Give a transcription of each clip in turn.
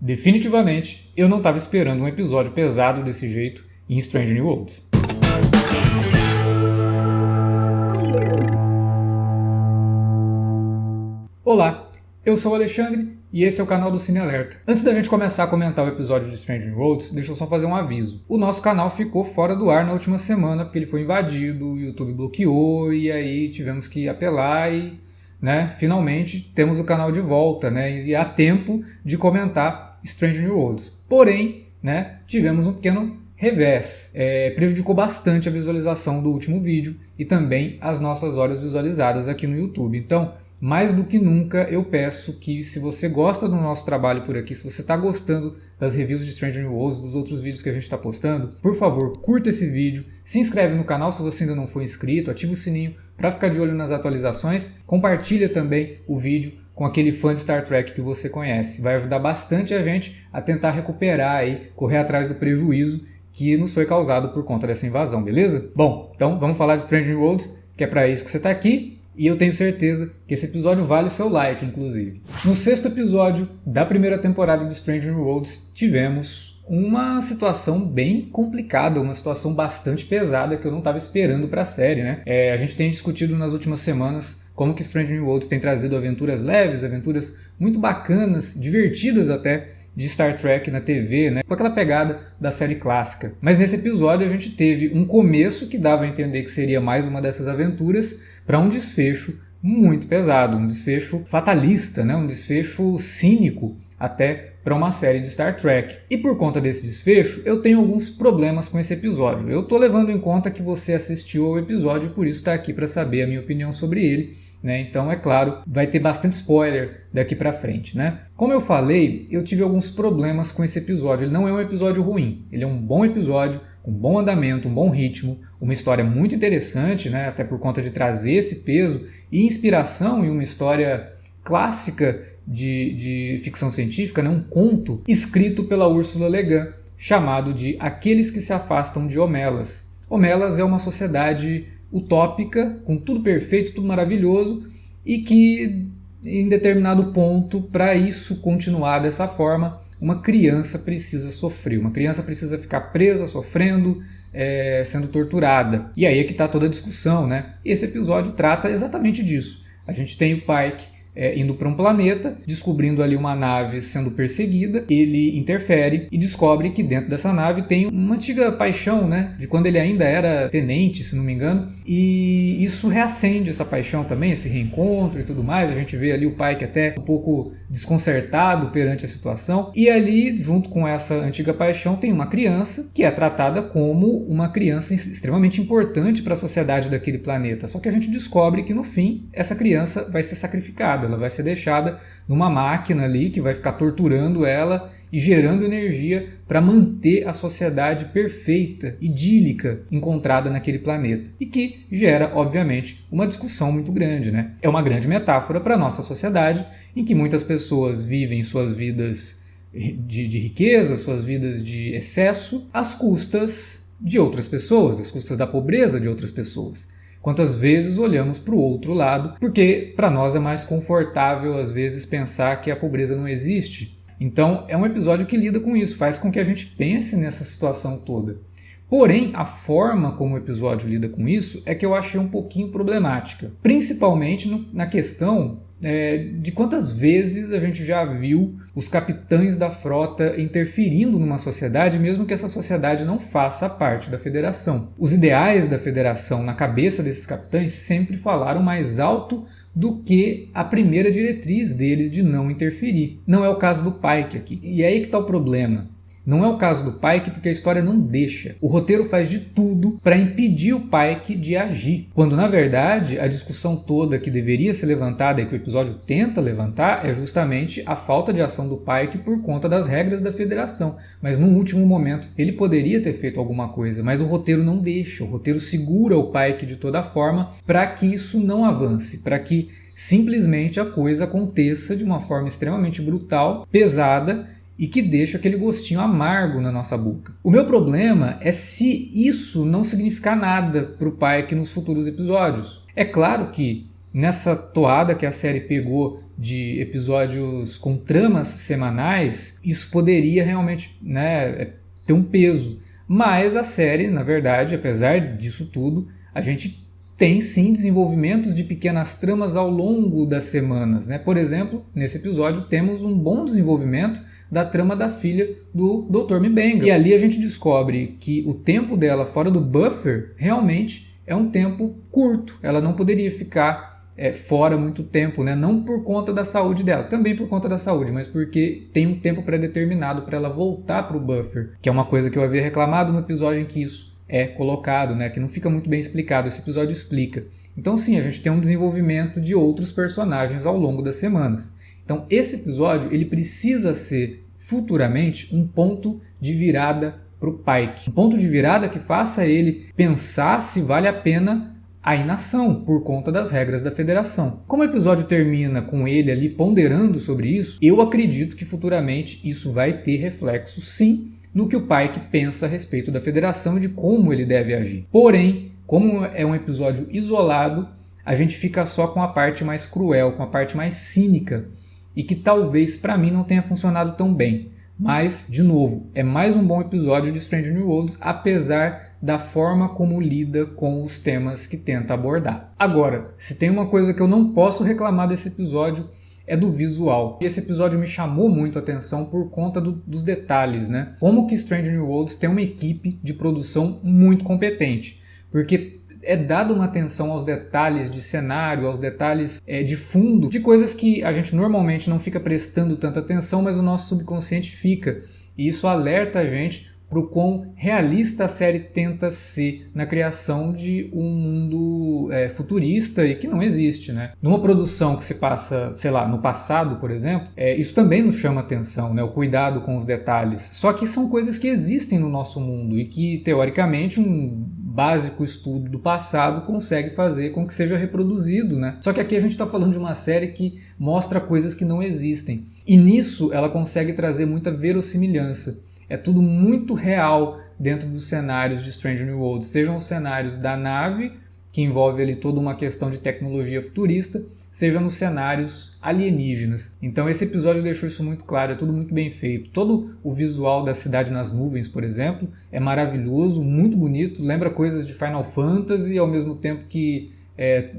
Definitivamente, eu não estava esperando um episódio pesado desse jeito em Strange New Worlds. Olá, eu sou o Alexandre e esse é o canal do Cine Alerta. Antes da gente começar a comentar o episódio de Strange New Worlds, deixa eu só fazer um aviso. O nosso canal ficou fora do ar na última semana porque ele foi invadido, o YouTube bloqueou e aí tivemos que apelar e, finalmente temos o canal de volta, e há tempo de comentar Strange New Worlds. Porém, tivemos um pequeno revés. Prejudicou bastante a visualização do último vídeo e também as nossas horas visualizadas aqui no YouTube. Então, mais do que nunca, eu peço que, se você gosta do nosso trabalho por aqui, se você está gostando das reviews de Strange New Worlds, dos outros vídeos que a gente está postando, por favor, curta esse vídeo, se inscreve no canal se você ainda não for inscrito, ativa o sininho para ficar de olho nas atualizações, compartilha também o vídeo com aquele fã de Star Trek que você conhece. Vai ajudar bastante a gente a tentar recuperar e correr atrás do prejuízo que nos foi causado por conta dessa invasão, beleza? Bom, então vamos falar de Strange New Worlds, que é para isso que você está aqui. E eu tenho certeza que esse episódio vale seu like, inclusive. No 6º episódio da primeira temporada de Strange New Worlds, tivemos uma situação bem complicada, uma situação bastante pesada que eu não estava esperando para a série, A gente tem discutido nas últimas semanas como que Strange New Worlds tem trazido aventuras leves, aventuras muito bacanas, divertidas até, de Star Trek na TV, com aquela pegada da série clássica. Mas nesse episódio a gente teve um começo que dava a entender que seria mais uma dessas aventuras para um desfecho muito pesado, um desfecho fatalista, um desfecho cínico até para uma série de Star Trek. E por conta desse desfecho, eu tenho alguns problemas com esse episódio. Eu estou levando em conta que você assistiu ao episódio e por isso está aqui para saber a minha opinião sobre ele. Então, é claro, vai ter bastante spoiler daqui pra frente, Como eu falei, eu tive alguns problemas com esse episódio. Ele não é um episódio ruim, ele é um bom episódio, com um bom andamento, um bom ritmo, uma história muito interessante, até por conta de trazer esse peso e inspiração em uma história clássica de ficção científica, um conto escrito pela Ursula Le Guin, chamado de Aqueles que se Afastam de Omelas. Omelas é uma sociedade utópica, com tudo perfeito, tudo maravilhoso, e que em determinado ponto, para isso continuar dessa forma, uma criança precisa sofrer, uma criança precisa ficar presa, sofrendo, sendo torturada. E aí é que está toda a discussão, Esse episódio trata exatamente disso. A gente tem o Pike indo para um planeta, descobrindo ali uma nave sendo perseguida, ele interfere e descobre que dentro dessa nave tem uma antiga paixão, de quando ele ainda era tenente, se não me engano, e isso reacende essa paixão também, esse reencontro e tudo mais. A gente vê ali o Pike até um pouco desconcertado perante a situação, e ali, junto com essa antiga paixão, tem uma criança que é tratada como uma criança extremamente importante para a sociedade daquele planeta, só que a gente descobre que no fim essa criança vai ser sacrificada, ela vai ser deixada numa máquina ali que vai ficar torturando ela e gerando energia para manter a sociedade perfeita, idílica, encontrada naquele planeta. E que gera, obviamente, uma discussão muito grande, É uma grande metáfora para a nossa sociedade, em que muitas pessoas vivem suas vidas de riqueza, suas vidas de excesso, às custas de outras pessoas, às custas da pobreza de outras pessoas. Quantas vezes olhamos para o outro lado, porque para nós é mais confortável às vezes pensar que a pobreza não existe. Então é um episódio que lida com isso, faz com que a gente pense nessa situação toda. Porém, a forma como o episódio lida com isso é que eu achei um pouquinho problemática, principalmente na questão de quantas vezes a gente já viu os capitães da frota interferindo numa sociedade, mesmo que essa sociedade não faça parte da federação. Os ideais da federação na cabeça desses capitães sempre falaram mais alto do que a primeira diretriz deles de não interferir. Não é o caso do Pike aqui. E é aí que está o problema. Não é o caso do Pike porque a história não deixa. O roteiro faz de tudo para impedir o Pike de agir. Quando, na verdade, a discussão toda que deveria ser levantada e que o episódio tenta levantar é justamente a falta de ação do Pike por conta das regras da federação. Mas num último momento ele poderia ter feito alguma coisa, mas o roteiro não deixa. O roteiro segura o Pike de toda forma para que isso não avance, para que simplesmente a coisa aconteça de uma forma extremamente brutal, pesada, e que deixa aquele gostinho amargo na nossa boca. O meu problema é se isso não significar nada para o Pike nos futuros episódios. É claro que nessa toada que a série pegou de episódios com tramas semanais, isso poderia realmente, né, ter um peso. Mas a série, na verdade, apesar disso tudo, a gente tem sim desenvolvimentos de pequenas tramas ao longo das semanas, né? Por exemplo, nesse episódio temos um bom desenvolvimento da trama da filha do Dr. M'Benga. E ali a gente descobre que o tempo dela fora do buffer realmente é um tempo curto. Ela não poderia ficar fora muito tempo, né? Não por conta da saúde dela, também por conta da saúde, mas porque tem um tempo pré-determinado para ela voltar para o buffer, que é uma coisa que eu havia reclamado no episódio em que isso é colocado, né? Que não fica muito bem explicado, esse episódio explica. Então sim, a gente tem um desenvolvimento de outros personagens ao longo das semanas. Então esse episódio ele precisa ser futuramente um ponto de virada para o Pike. Um ponto de virada que faça ele pensar se vale a pena a inação por conta das regras da federação. Como o episódio termina com ele ali ponderando sobre isso, eu acredito que futuramente isso vai ter reflexo sim no que o Pike pensa a respeito da federação e de como ele deve agir. Porém, como é um episódio isolado, a gente fica só com a parte mais cruel, com a parte mais cínica e que talvez para mim não tenha funcionado tão bem. Mas, de novo, é mais um bom episódio de Strange New Worlds, apesar da forma como lida com os temas que tenta abordar. Agora, se tem uma coisa que eu não posso reclamar desse episódio, é do visual. E esse episódio me chamou muito a atenção por conta dos detalhes, né? Como que Strange New Worlds tem uma equipe de produção muito competente. Porque é dada uma atenção aos detalhes de cenário, aos detalhes de fundo, de coisas que a gente normalmente não fica prestando tanta atenção, mas o nosso subconsciente fica. E isso alerta a gente para o quão realista a série tenta ser na criação de um mundo futurista e que não existe, né? Numa produção que se passa, sei lá, no passado, por exemplo, isso também nos chama atenção, né? O cuidado com os detalhes. Só que são coisas que existem no nosso mundo e que, teoricamente, um básico estudo do passado consegue fazer com que seja reproduzido, né? Só que aqui a gente está falando de uma série que mostra coisas que não existem. E nisso ela consegue trazer muita verossimilhança. É tudo muito real dentro dos cenários de Strange New Worlds, sejam os cenários da nave, que envolve ali toda uma questão de tecnologia futurista, seja nos cenários alienígenas. Então esse episódio deixou isso muito claro, é tudo muito bem feito. Todo o visual da cidade nas nuvens, por exemplo, é maravilhoso, muito bonito, lembra coisas de Final Fantasy, ao mesmo tempo que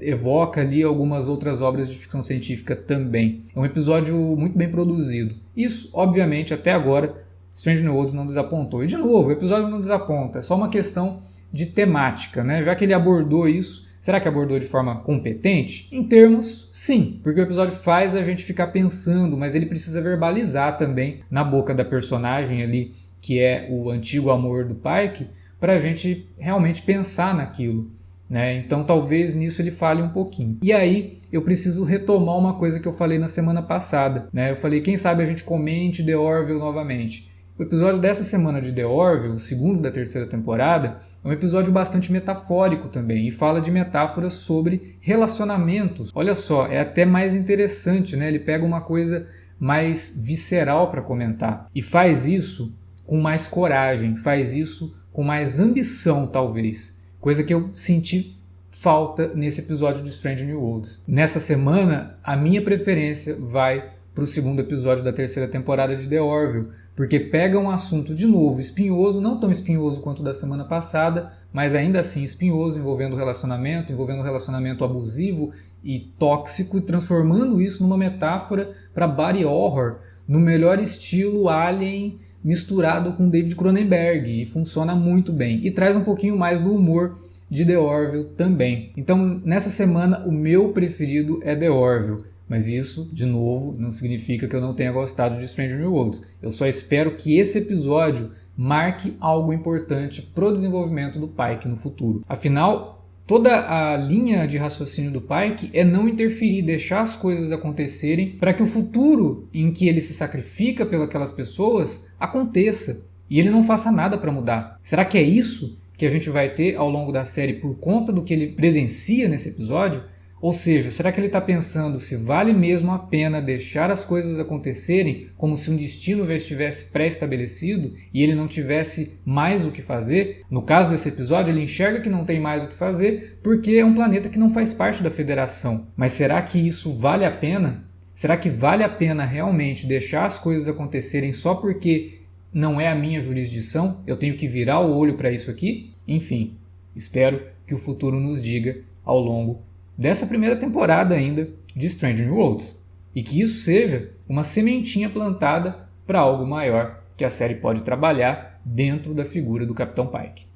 evoca ali algumas outras obras de ficção científica também. É um episódio muito bem produzido. Isso, obviamente, até agora, Strange New Worlds não desapontou. E de novo, o episódio não desaponta, é só uma questão de temática, né? Já que ele abordou isso, será que abordou de forma competente? Em termos, sim, porque o episódio faz a gente ficar pensando, mas ele precisa verbalizar também na boca da personagem ali, que é o antigo amor do Pike, para a gente realmente pensar naquilo, né? Então talvez nisso ele falhe um pouquinho. E aí eu preciso retomar uma coisa que eu falei na semana passada, né? Eu falei, quem sabe a gente comente The Orville novamente. O episódio dessa semana de The Orville, o segundo da terceira temporada, é um episódio bastante metafórico também e fala de metáforas sobre relacionamentos. Olha só, é até mais interessante, né? Ele pega uma coisa mais visceral para comentar e faz isso com mais coragem, faz isso com mais ambição, talvez. Coisa que eu senti falta nesse episódio de Strange New Worlds. Nessa semana, a minha preferência vai para o segundo episódio da terceira temporada de The Orville, porque pega um assunto de novo espinhoso, não tão espinhoso quanto o da semana passada, mas ainda assim espinhoso, envolvendo um relacionamento abusivo e tóxico, e transformando isso numa metáfora para body horror, no melhor estilo Alien misturado com David Cronenberg, e funciona muito bem. E traz um pouquinho mais do humor de The Orville também. Então, nessa semana, o meu preferido é The Orville. Mas isso, de novo, não significa que eu não tenha gostado de Strange New Worlds. Eu só espero que esse episódio marque algo importante para o desenvolvimento do Pike no futuro. Afinal, toda a linha de raciocínio do Pike é não interferir, deixar as coisas acontecerem para que o futuro em que ele se sacrifica pelas pessoas aconteça e ele não faça nada para mudar. Será que é isso que a gente vai ter ao longo da série por conta do que ele presencia nesse episódio? Ou seja, será que ele está pensando se vale mesmo a pena deixar as coisas acontecerem como se um destino já estivesse pré-estabelecido e ele não tivesse mais o que fazer? No caso desse episódio, ele enxerga que não tem mais o que fazer porque é um planeta que não faz parte da Federação. Mas será que isso vale a pena? Será que vale a pena realmente deixar as coisas acontecerem só porque não é a minha jurisdição? Eu tenho que virar o olho para isso aqui? Enfim, espero que o futuro nos diga ao longo dessa primeira temporada ainda de Strange New Worlds. E que isso seja uma sementinha plantada para algo maior que a série pode trabalhar dentro da figura do Capitão Pike.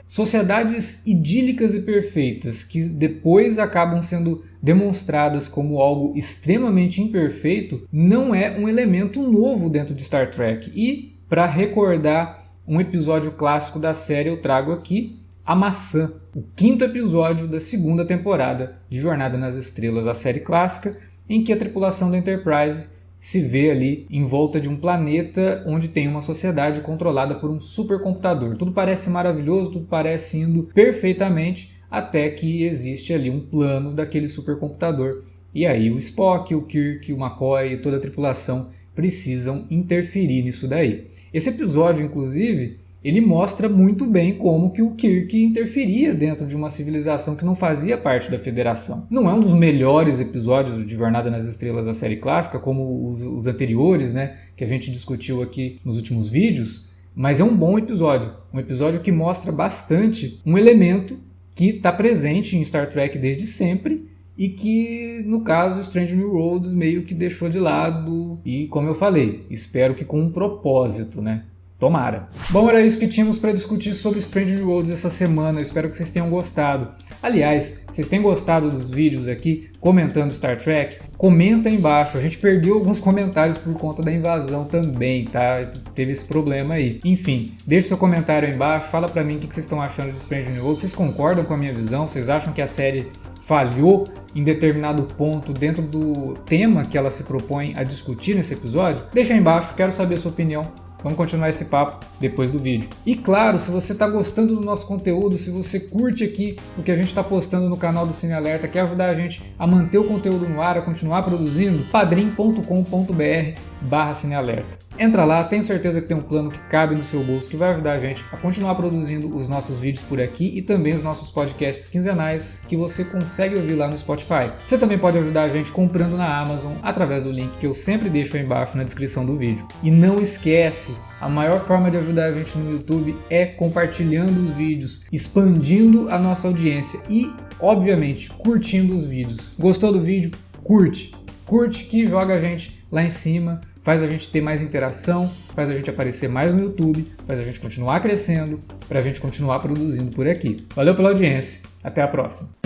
Sociedades idílicas e perfeitas que depois acabam sendo demonstradas como algo extremamente imperfeito não é um elemento novo dentro de Star Trek. E, para recordar um episódio clássico da série, eu trago aqui A Maçã, o 5º episódio da 2ª temporada de Jornada nas Estrelas, a série clássica, em que a tripulação da Enterprise se vê ali em volta de um planeta onde tem uma sociedade controlada por um supercomputador. Tudo parece maravilhoso, tudo parece indo perfeitamente, até que existe ali um plano daquele supercomputador. E aí o Spock, o Kirk, o McCoy e toda a tripulação precisam interferir nisso daí. Esse episódio, inclusive, ele mostra muito bem como que o Kirk interferia dentro de uma civilização que não fazia parte da Federação. Não é um dos melhores episódios de Jornada nas Estrelas da série clássica, como os anteriores, né, que a gente discutiu aqui nos últimos vídeos, mas é um bom episódio. Um episódio que mostra bastante um elemento que está presente em Star Trek desde sempre e que, no caso, Strange New Worlds meio que deixou de lado e, como eu falei, espero que com um propósito, né? Tomara. Bom, era isso que tínhamos para discutir sobre Strange New Worlds essa semana. Eu espero que vocês tenham gostado. Aliás, vocês têm gostado dos vídeos aqui comentando Star Trek? Comenta aí embaixo. A gente perdeu alguns comentários por conta da invasão também, tá? Teve esse problema aí. Enfim, deixe seu comentário aí embaixo. Fala pra mim o que vocês estão achando de Strange New Worlds. Vocês concordam com a minha visão? Vocês acham que a série falhou em determinado ponto dentro do tema que ela se propõe a discutir nesse episódio? Deixa aí embaixo, quero saber a sua opinião. Vamos continuar esse papo depois do vídeo. E claro, se você está gostando do nosso conteúdo, se você curte aqui o que a gente está postando no canal do Cine Alerta, quer ajudar a gente a manter o conteúdo no ar, a continuar produzindo, padrim.com.br/cinealerta. Entra lá, tenho certeza que tem um plano que cabe no seu bolso, que vai ajudar a gente a continuar produzindo os nossos vídeos por aqui e também os nossos podcasts quinzenais que você consegue ouvir lá no Spotify. Você também pode ajudar a gente comprando na Amazon através do link que eu sempre deixo aí embaixo na descrição do vídeo. E não esquece, a maior forma de ajudar a gente no YouTube é compartilhando os vídeos, expandindo a nossa audiência e, obviamente, curtindo os vídeos. Gostou do vídeo? Curte! Curte que joga a gente lá em cima, faz a gente ter mais interação, faz a gente aparecer mais no YouTube, faz a gente continuar crescendo, para a gente continuar produzindo por aqui. Valeu pela audiência, até a próxima!